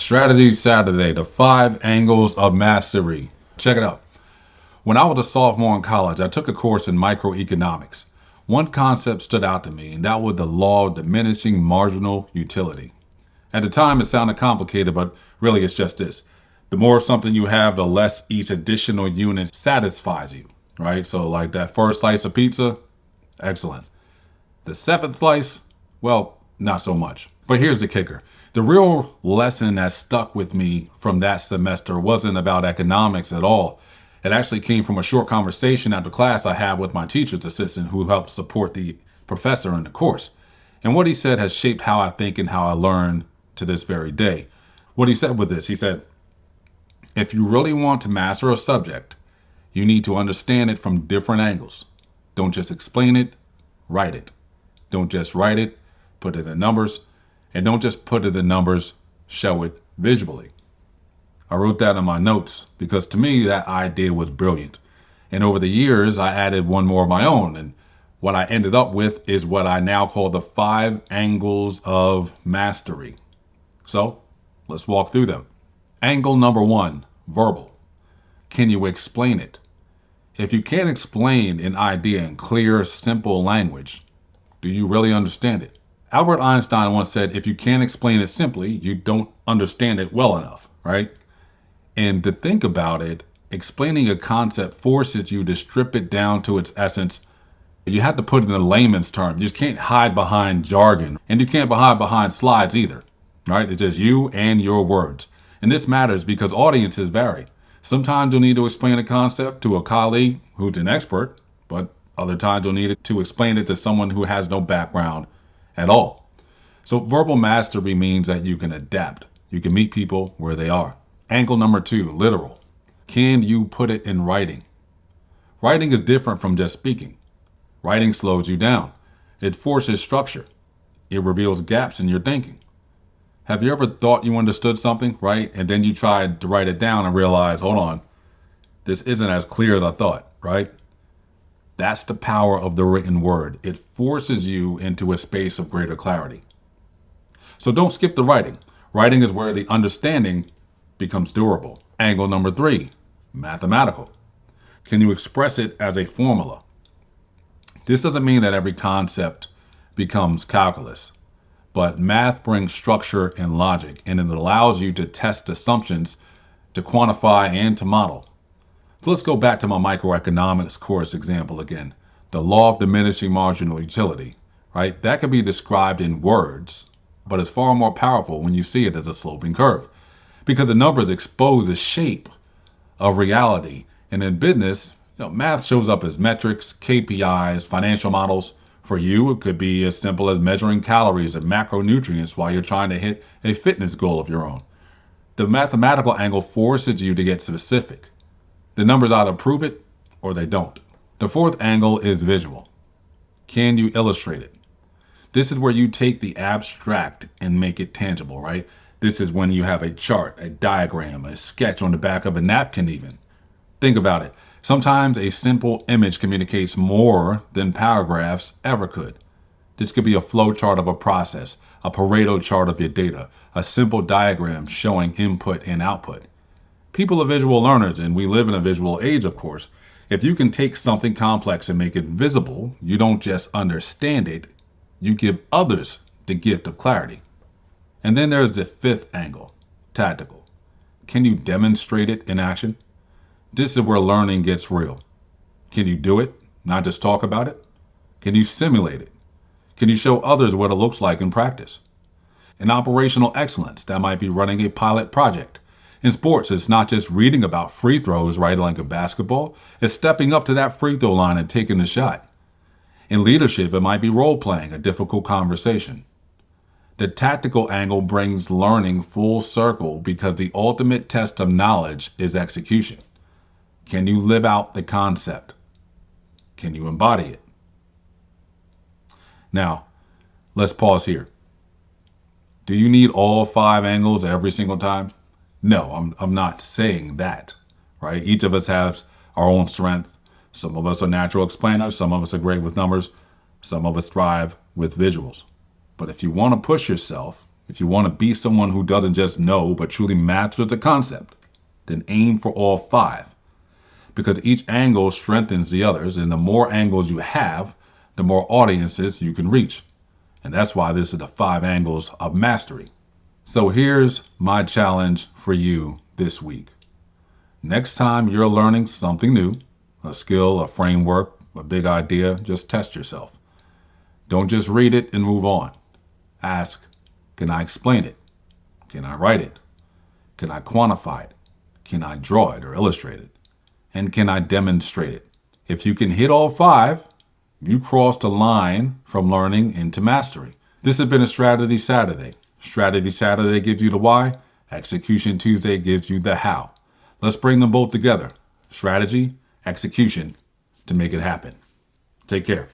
Strategy Saturday, the 5 angles of mastery. Check it out. When I was a sophomore in college, I took a course in microeconomics. One concept stood out to me, and that was the law of diminishing marginal utility. At the time, it sounded complicated, but really it's just this. The more of something you have, the less each additional unit satisfies you, right? So like that first slice of pizza, excellent. The 7th slice, well, not so much. But here's the kicker. The real lesson that stuck with me from that semester wasn't about economics at all. It actually came from a short conversation after class I had with my teacher's assistant who helped support the professor in the course. And what he said has shaped how I think and how I learn to this very day. What he said was this. He said, if you really want to master a subject, you need to understand it from different angles. Don't just explain it, write it. Don't just write it, put it in numbers. And don't just put it in numbers, show it visually. I wrote that in my notes because to me that idea was brilliant. And over the years, I added one more of my own. And what I ended up with is what I now call the 5 angles of mastery. So let's walk through them. Angle number 1, verbal. Can you explain it? If you can't explain an idea in clear, simple language, do you really understand it? Albert Einstein once said, if you can't explain it simply, you don't understand it well enough, right? And to think about it, explaining a concept forces you to strip it down to its essence. You have to put it in layman's terms. You just can't hide behind jargon, and you can't hide behind slides either, right? It's just you and your words. And this matters because audiences vary. Sometimes you'll need to explain a concept to a colleague who's an expert, but other times you'll need to explain it to someone who has no background at all. So verbal mastery means that you can adapt. You can meet people where they are. Angle number 2, literal. Can you put it in writing? Writing is different from just speaking. Writing slows you down. It forces structure. It reveals gaps in your thinking. Have you ever thought you understood something, right? And then you tried to write it down and realize, hold on, this isn't as clear as I thought, right? That's the power of the written word. It forces you into a space of greater clarity. So don't skip the writing. Writing is where the understanding becomes durable. Angle number 3, mathematical. Can you express it as a formula? This doesn't mean that every concept becomes calculus, but math brings structure and logic, and it allows you to test assumptions, to quantify, and to model. So let's go back to my microeconomics course example again. The law of diminishing marginal utility, right? That can be described in words, but it's far more powerful when you see it as a sloping curve because the numbers expose the shape of reality. And in business, math shows up as metrics, KPIs, financial models. For you, it could be as simple as measuring calories and macronutrients while you're trying to hit a fitness goal of your own. The mathematical angle forces you to get specific. The numbers either prove it or they don't. The 4th angle is visual. Can you illustrate it? This is where you take the abstract and make it tangible, right? This is when you have a chart, a diagram, a sketch on the back of a napkin even. Think about it. Sometimes a simple image communicates more than paragraphs ever could. This could be a flow chart of a process, a Pareto chart of your data, a simple diagram showing input and output. People are visual learners, and we live in a visual age, of course. If you can take something complex and make it visible, you don't just understand it, you give others the gift of clarity. And then there's the 5th angle, tactical. Can you demonstrate it in action? This is where learning gets real. Can you do it, not just talk about it? Can you simulate it? Can you show others what it looks like in practice? In operational excellence, that might be running a pilot project. In sports, it's not just reading about free throws, right, like in basketball. It's stepping up to that free throw line and taking the shot. In leadership, it might be role-playing a difficult conversation. The tactical angle brings learning full circle because the ultimate test of knowledge is execution. Can you live out the concept? Can you embody it? Now, let's pause here. Do you need all 5 angles every single time? No, I'm not saying that, right? Each of us has our own strength. Some of us are natural explainers. Some of us are great with numbers. Some of us thrive with visuals. But if you want to push yourself, If you want to be someone who doesn't just know, but truly masters the concept, then aim for all 5. Because each angle strengthens the others, and the more angles you have, the more audiences you can reach. And that's why this is the 5 angles of mastery. So here's my challenge for you this week. Next time you're learning something new, a skill, a framework, a big idea, just test yourself. Don't just read it and move on. Ask, can I explain it? Can I write it? Can I quantify it? Can I draw it or illustrate it? And can I demonstrate it? If you can hit all 5, you crossed a line from learning into mastery. This has been a Strategy Saturday. Strategy Saturday gives you the why. Execution Tuesday gives you the how. Let's bring them both together. Strategy, execution, to make it happen. Take care.